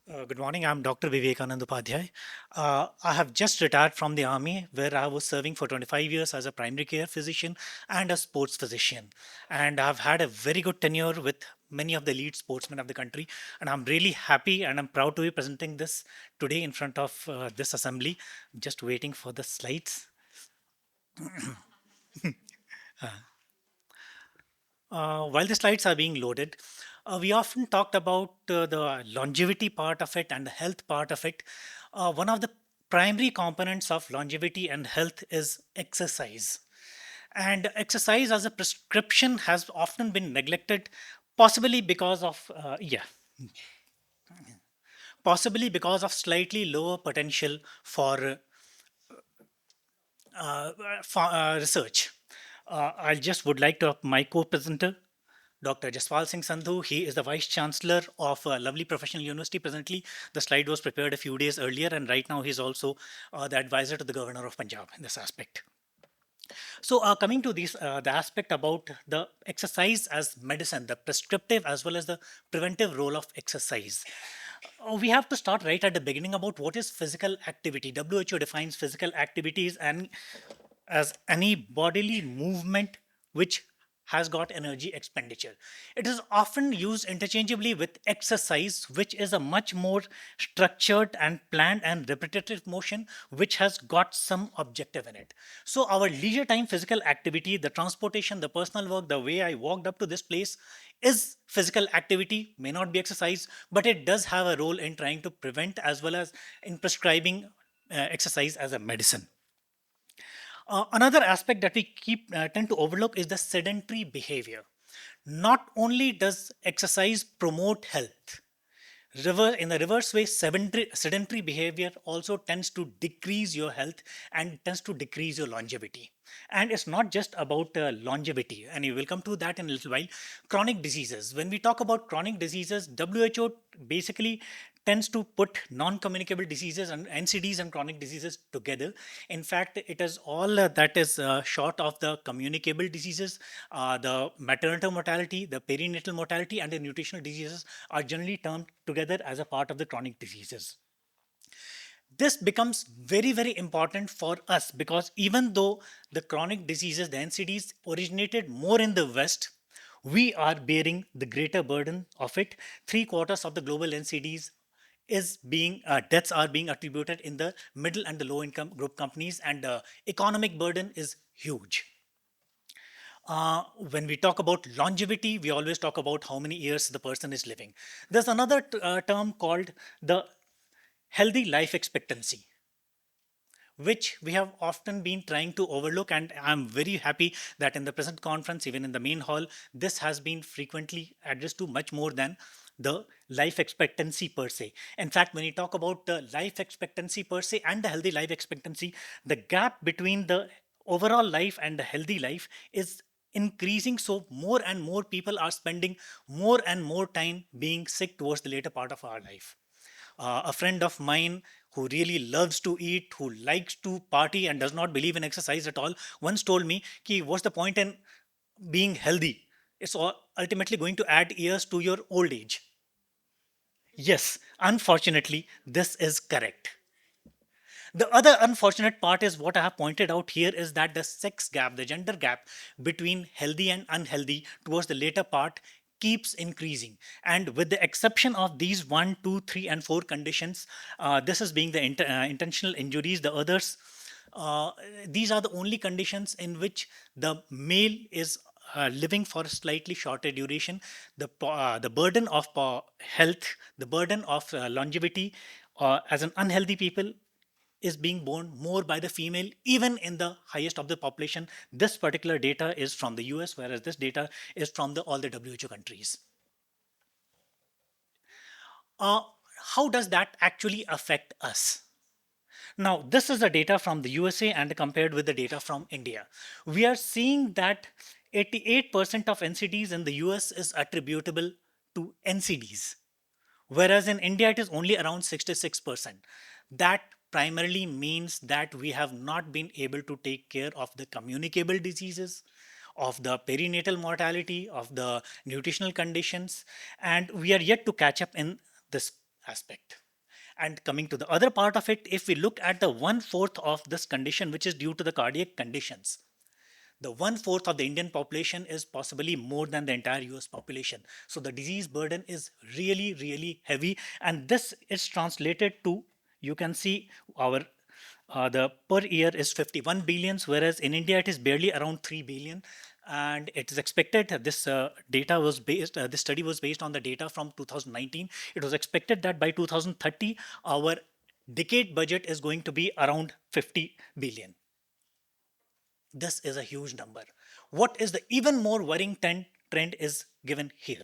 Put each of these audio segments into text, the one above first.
Good morning. I'm Dr. Vivekanand Upadhyay. I have just retired from the army where I was serving for 25 years as a primary care physician and a sports physician. And I've had a very good tenure with many of the lead sportsmen of the country. And I'm really happy and I'm proud to be presenting this today in front of this assembly. Just waiting for the slides. While the slides are being loaded, we often talked about the longevity part of it and the health part of it. One of the primary components of longevity and health is exercise. And exercise as a prescription has often been neglected, possibly because of, possibly because of slightly lower potential for research. I just would like to have my co-presenter, Dr. Jaspal Singh Sandhu. He is the Vice Chancellor of a lovely professional university presently. The slide was prepared a few days earlier, and right now he's also the advisor to the Governor of Punjab in this aspect. So, coming to this, the aspect about the exercise as medicine, the prescriptive as well as the preventive role of exercise. We have to start right at the beginning about what is physical activity. WHO defines physical activities and as any bodily movement which has got energy expenditure. It is often used interchangeably with exercise, which is a much more structured and planned and repetitive motion, which has got some objective in it. So, our leisure time physical activity, the transportation, the personal work, the way I walked up to this place is physical activity, may not be exercise, but it does have a role in trying to prevent as well as in prescribing exercise as a medicine. Another aspect that we keep tend to overlook is the sedentary behavior. Not only does exercise promote health, in the reverse way, sedentary behavior also tends to decrease your health and tends to decrease your longevity. And it's not just about longevity, and you will come to that in a little while. Chronic diseases. When we talk about chronic diseases, WHO basically tends to put non-communicable diseases and NCDs and chronic diseases together. In fact, it is all that is short of the communicable diseases, the maternal mortality, the perinatal mortality, and the nutritional diseases are generally termed together as a part of the chronic diseases. This becomes very, very important for us because even though the chronic diseases, the NCDs, originated more in the West, we are bearing the greater burden of it. Three quarters of the global NCDs is being deaths are being attributed in the middle and the low income group companies, and the economic burden is huge. When we talk about longevity, we always talk about how many years the person is living. There's another term called the healthy life expectancy, which we have often been trying to overlook. And I'm very happy that in the present conference, even in the main hall, this has been frequently addressed to much more than the life expectancy per se. In fact, when you talk about the life expectancy per se and the healthy life expectancy, the gap between the overall life and the healthy life is increasing. So more and more people are spending more and more time being sick towards the later part of our life. A friend of mine who really loves to eat, who likes to party and does not believe in exercise at all, once told me, Ki, what's the point in being healthy? It's ultimately going to add years to your old age. Yes, unfortunately, this is correct. The other unfortunate part is what I have pointed out here is that the sex gap, the gender gap between healthy and unhealthy towards the later part keeps increasing. And with the exception of these one, two, three, and four conditions, this is being the intentional injuries, the others, uh, these are the only conditions in which the male is living for a slightly shorter duration. The burden of health, the burden of longevity as an unhealthy people is being borne more by the female, even in the highest of the population. This particular data is from the US, whereas this data is from all the WHO countries. Uh, how does that actually affect us? Now, this is the data from the USA and compared with the data from India. We are seeing that 88% of NCDs in the US is attributable to NCDs, whereas in India it is only around 66%. That primarily means that we have not been able to take care of the communicable diseases, of the perinatal mortality, of the nutritional conditions, and we are yet to catch up in this. aspect. And coming to the other part of it, if we look at the one fourth of this condition, which is due to the cardiac conditions, the one fourth of the Indian population is possibly more than the entire US population. So the disease burden is really, really heavy. And this is translated to, you can see our the per year is 51 billions, whereas in India it is barely around 3 billion. And it is expected this data was based, this study was based on the data from 2019. It was expected that by 2030, our decade budget is going to be around 50 billion. This is a huge number. What is the even more worrying trend is given here.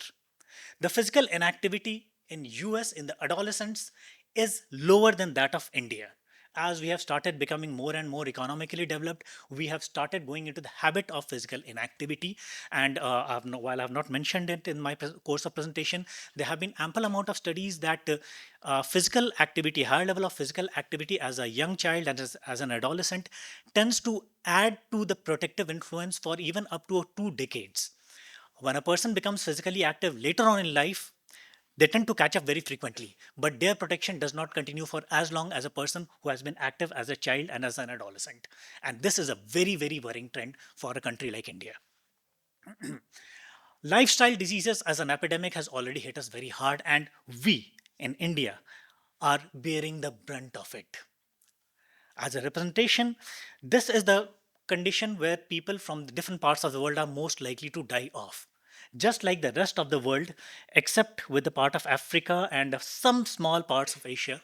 The physical inactivity in US in the adolescents is lower than that of India. As we have started becoming more and more economically developed, we have started going into the habit of physical inactivity. And while I have not mentioned it in my course of presentation, there have been ample amount of studies that physical activity, higher level of physical activity as a young child and as an adolescent tends to add to the protective influence for even up to 2 decades. When a person becomes physically active later on in life, they tend to catch up very frequently, but their protection does not continue for as long as a person who has been active as a child and as an adolescent. And this is a very, very worrying trend for a country like India. Lifestyle diseases as an epidemic has already hit us very hard, and we in India are bearing the brunt of it. As a representation, this is the condition where people from the different parts of the world are most likely to die of. Just like the rest of the world, except with the part of Africa and some small parts of Asia,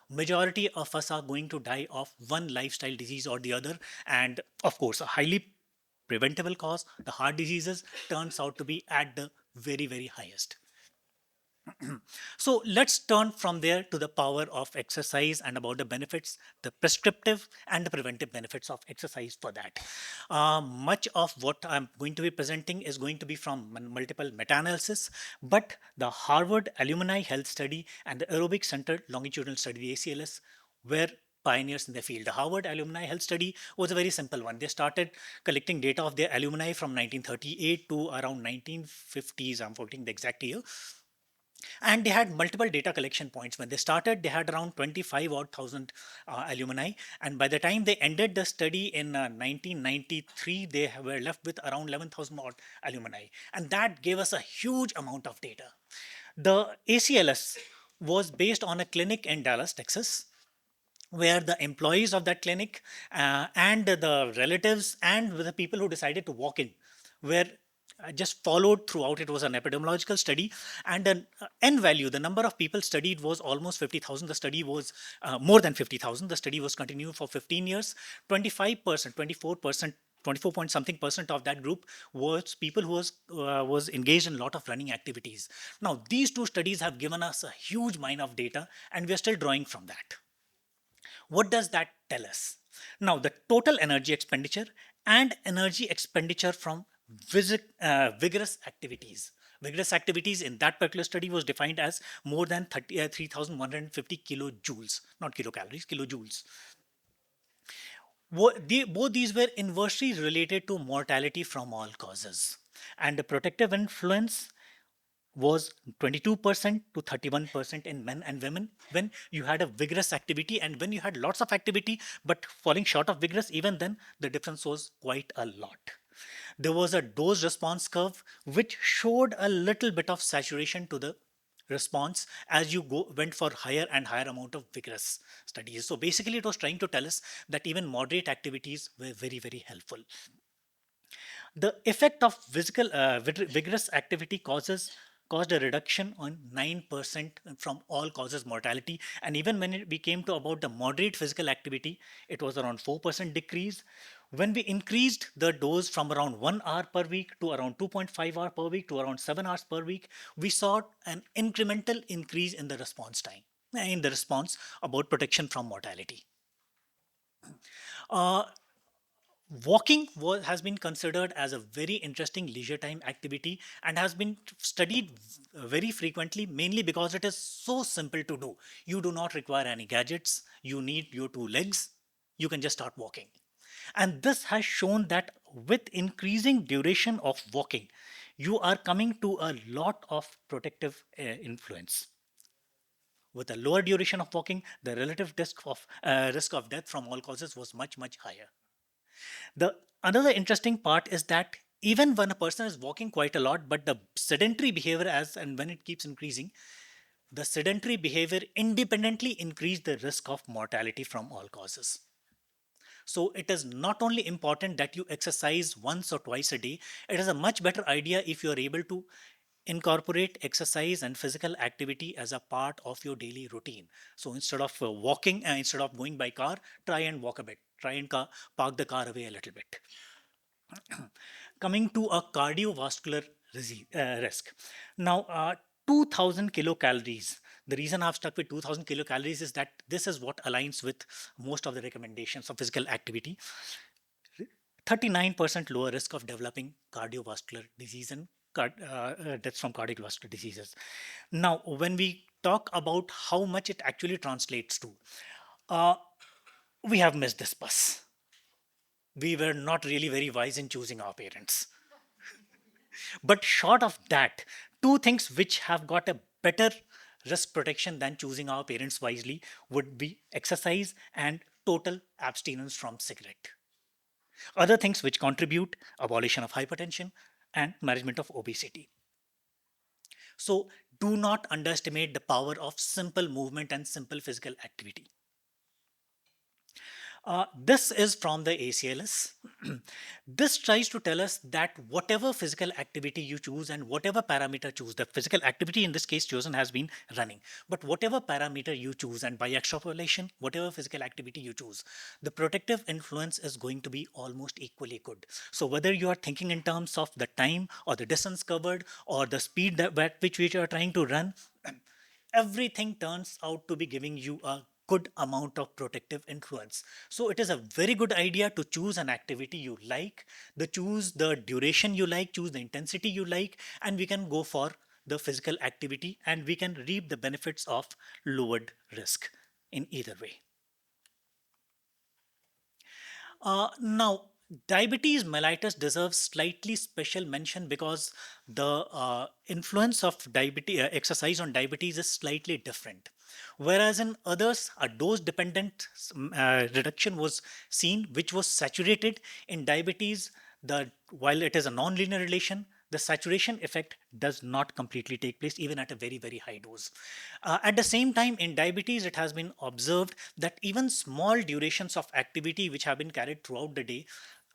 majority of us are going to die of one lifestyle disease or the other. And of course, a highly preventable cause, the heart diseases, turns out to be at the very, very highest. So let's turn from there to the power of exercise and about the benefits, the prescriptive and the preventive benefits of exercise for that. Much of what I'm going to be presenting is going to be from multiple meta-analysis, but the Harvard Alumni Health Study and the Aerobic Center Longitudinal Study, the ACLS, were pioneers in the field. The Harvard Alumni Health Study was a very simple one. They started collecting data of their alumni from 1938 to around 1950s. I'm forgetting the exact year, and they had multiple data collection points. When they started, they had around 25 odd thousand alumni, and by the time they ended the study in 1993, they were left with around 11,000 odd alumni, and that gave us a huge amount of data. The ACLS was based on a clinic in Dallas, Texas, where the employees of that clinic and the relatives and the people who decided to walk in were just followed throughout. It was an epidemiological study, and the n value, the number of people studied, was almost 50,000. The study was more than 50,000. The study was continued for 15 years. 25%, 24%, 24 point something percent of that group was people who was engaged in a lot of running activities. Now these two studies have given us a huge mine of data, and we are still drawing from that. What does that tell us? Now, the total energy expenditure and energy expenditure from vigorous activities. Vigorous activities in that particular study was defined as more than 3,150 kilojoules, not kilocalories, kilojoules. Both these were inversely related to mortality from all causes. And the protective influence was 22% to 31% in men and women when you had a vigorous activity, and when you had lots of activity but falling short of vigorous, even then the difference was quite a lot. There was a dose response curve which showed a little bit of saturation to the response as you went for higher and higher amount of vigorous studies. So basically it was trying to tell us that even moderate activities were very, very helpful. The effect of vigorous activity caused a reduction on 9% from all causes mortality. And even when we came to about the moderate physical activity, it was around 4% decrease. When we increased the dose from around 1 hour per week to around 2.5 hour per week to around 7 hours per week, we saw an incremental increase in the response time, in the response about protection from mortality. Uh, has been considered as a very interesting leisure time activity and has been studied very frequently, mainly because it is so simple to do. You do not require any gadgets, you need your two legs, you can just start walking. And this has shown that with increasing duration of walking, you are coming to a lot of protective influence. With a lower duration of walking, the relative risk of death from all causes was much higher. The another interesting part is that even when a person is walking quite a lot, but the sedentary behavior as and when it keeps increasing, the sedentary behavior independently increase the risk of mortality from all causes. So it is not only important that you exercise once or twice a day, it is a much better idea if you are able to incorporate exercise and physical activity as a part of your daily routine. So instead of walking, instead of going by car, try and walk a bit. Try and park the car away a little bit. Coming to a cardiovascular risk. Now, 2000 kilocalories. The reason I've stuck with 2000 kilocalories is that this is what aligns with most of the recommendations of physical activity. 39% lower risk of developing cardiovascular disease and deaths from cardiovascular diseases. Now, when we talk about how much it actually translates to, uh, we have missed this bus. We were not really very wise in choosing our parents. But short of that, two things which have got a better risk protection than choosing our parents wisely would be exercise and total abstinence from cigarette. Other things which contribute: abolition of hypertension and management of obesity. So do not underestimate the power of simple movement and simple physical activity. This is from the ACLS. This tries to tell us that whatever physical activity you choose and whatever parameter choose, the physical activity in this case chosen has been running. But whatever parameter you choose, and by extrapolation, whatever physical activity you choose, the protective influence is going to be almost equally good. So whether you are thinking in terms of the time or the distance covered or the speed at which you are trying to run, everything turns out to be giving you a good amount of protective influence. So it is a very good idea to choose an activity you like, choose the duration you like, choose the intensity you like, and we can go for the physical activity and we can reap the benefits of lowered risk in either way. Now, diabetes mellitus deserves slightly special mention because the influence of diabetes exercise on diabetes is slightly different. Whereas in others, a dose-dependent reduction was seen, which was saturated. In diabetes, the while it is a non-linear relation, the saturation effect does not completely take place even at a very high dose. At the same time, in diabetes, it has been observed that even small durations of activity which have been carried throughout the day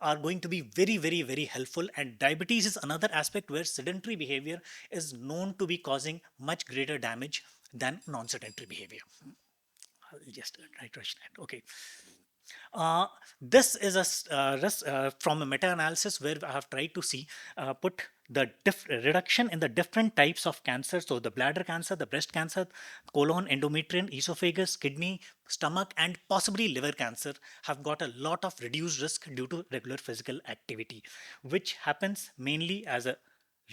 are going to be very helpful. And diabetes is another aspect where sedentary behavior is known to be causing much greater damage than non-sedentary behavior. I'll just try to rush that. Okay. Uh, this is from a meta-analysis where I have tried to see put the reduction in the different types of cancer. So the bladder cancer, the breast cancer, colon, endometrium, esophagus, kidney, stomach, and possibly liver cancer have got a lot of reduced risk due to regular physical activity, which happens mainly as a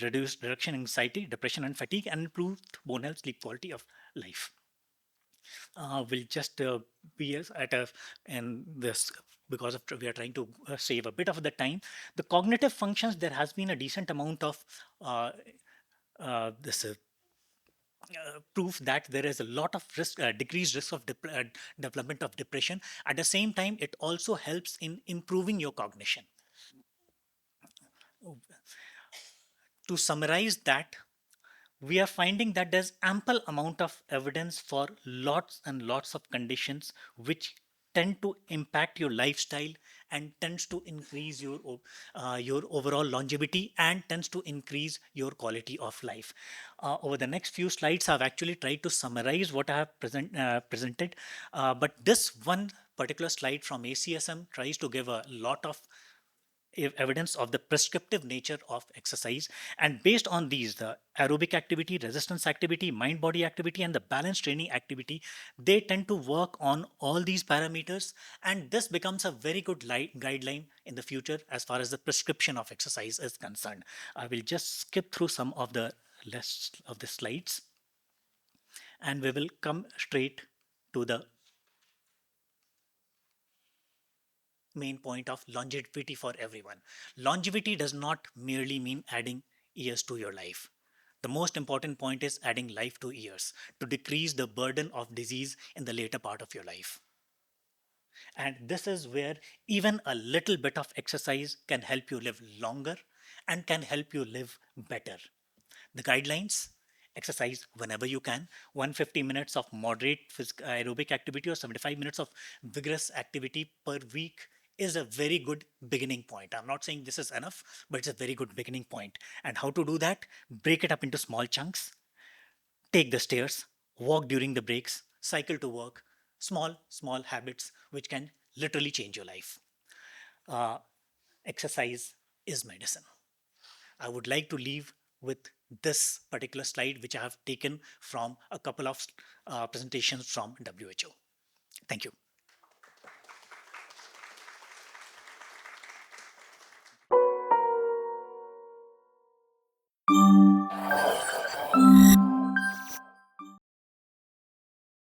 reduction in anxiety, depression, and fatigue, and improved bone health, sleep quality of life. Will just be at a in this because of we are trying to save a bit of the time. The cognitive functions, there has been a decent amount of uh, this proof that there is a lot of risk, decreased risk of development of depression. At the same time, it also helps in improving your cognition. To summarize that, we are finding that there's ample amount of evidence for lots and lots of conditions which tend to impact your lifestyle and tends to increase your overall longevity and tends to increase your quality of life. Over the next few slides, I've actually tried to summarize what I have presented, but this one particular slide from ACSM tries to give a lot of evidence of the prescriptive nature of exercise. And based on these, the aerobic activity, resistance activity, mind body activity, and the balance training activity, they tend to work on all these parameters. And this becomes a very good guideline in the future as far as the prescription of exercise is concerned. I will just skip through some of the rest of the slides and we will come straight to the main point of longevity for everyone. Longevity does not merely mean adding years to your life. The most important point is adding life to years to decrease the burden of disease in the later part of your life. And this is where even a little bit of exercise can help you live longer and can help you live better. The guidelines: exercise whenever you can, 150 minutes of moderate aerobic activity or 75 minutes of vigorous activity per week is a very good beginning point. I'm not saying this is enough, but it's a very good beginning point. And how to do that? Break it up into small chunks. Take the stairs, walk during the breaks, cycle to work. Small habits which can literally change your life. Uh, Exercise is medicine. I would like to leave with this particular slide, which I have taken from a couple of presentations from WHO. Thank you.